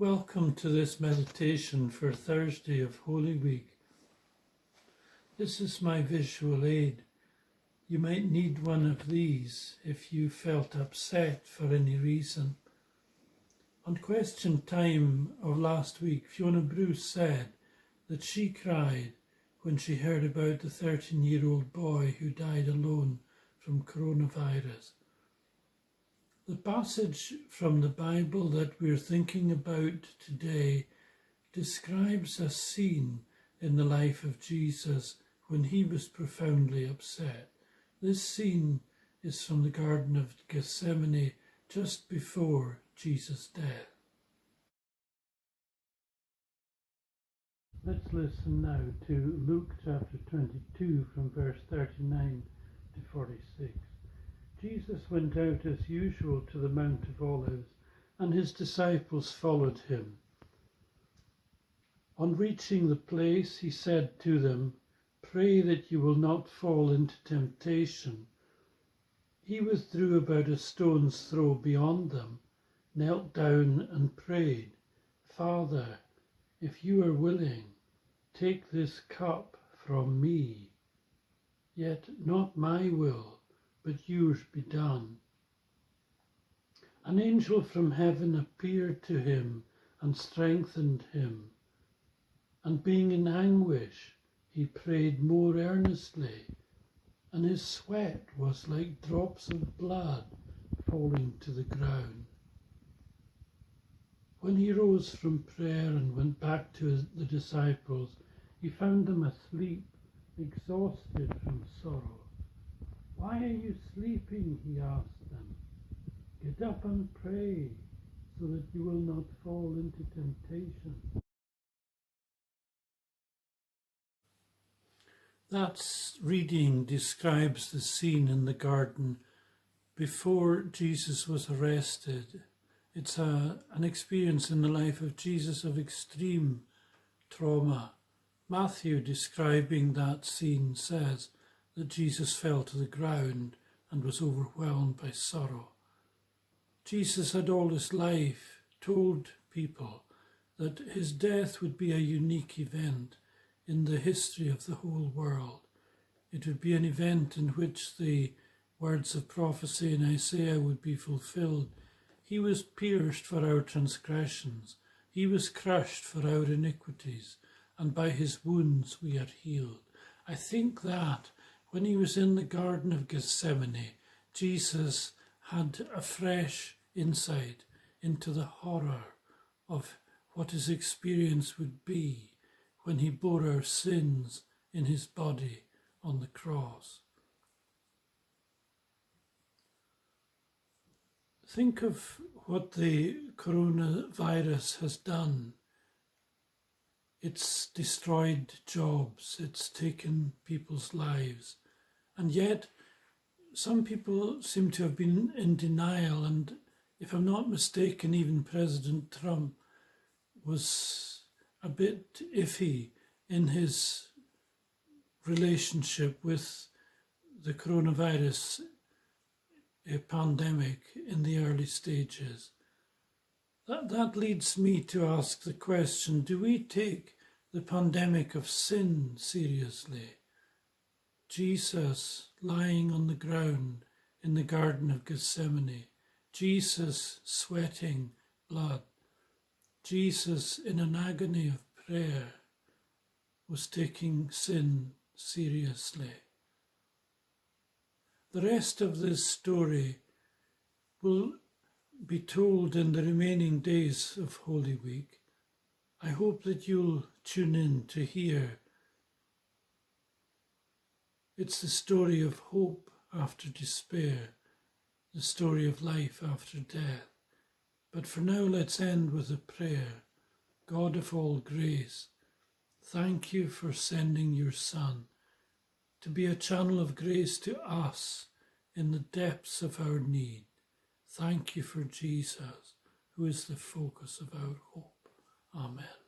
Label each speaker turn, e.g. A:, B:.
A: Welcome to this meditation for Thursday of Holy Week. This is my visual aid. You might need one of these if you felt upset for any reason. On question time of last week, Fiona Bruce said that she cried when she heard about the 13-year-old boy who died alone from coronavirus. The passage from the Bible that we're thinking about today describes a scene in the life of Jesus when he was profoundly upset. This scene is from the Garden of Gethsemane just before Jesus' death. Let's listen now to Luke chapter 22 from verse 39 to 46. Jesus went out as usual to the Mount of Olives, and his disciples followed him. On reaching the place, he said to them, "Pray that you will not fall into temptation." He withdrew about a stone's throw beyond them, knelt down and prayed, "Father, if you are willing, take this cup from me. Yet not my will, but yours be done." An angel from heaven appeared to him and strengthened him. And being in anguish, he prayed more earnestly, and his sweat was like drops of blood falling to the ground. When he rose from prayer and went back to the disciples, he found them asleep, exhausted from sorrow. "Why are you sleeping?" he asked them. "Get up and pray, so that you will not fall into temptation." That reading describes the scene in the garden before Jesus was arrested. It's an experience in the life of Jesus of extreme trauma. Matthew, describing that scene, says that Jesus fell to the ground and was overwhelmed by sorrow. Jesus had all his life told people that his death would be a unique event in the history of the whole world. It would be an event in which the words of prophecy in Isaiah would be fulfilled. He was pierced for our transgressions. He was crushed for our iniquities, and by his wounds we are healed. I think that when he was in the Garden of Gethsemane, Jesus had a fresh insight into the horror of what his experience would be when he bore our sins in his body on the cross. Think of what the coronavirus has done. It's destroyed jobs, it's taken people's lives, and yet some people seem to have been in denial, and if I'm not mistaken, even President Trump was a bit iffy in his relationship with the coronavirus pandemic in the early stages. That leads me to ask the question, do we take the pandemic of sin seriously? Jesus lying on the ground in the Garden of Gethsemane, Jesus sweating blood, Jesus in an agony of prayer was taking sin seriously. The rest of this story will be told in the remaining days of Holy Week. I hope that you'll tune in to hear. It's the story of hope after despair, the story of life after death. But for now, let's end with a prayer. God of all grace, thank you for sending your Son to be a channel of grace to us in the depths of our need. Thank you for Jesus, who is the focus of our hope. Amen.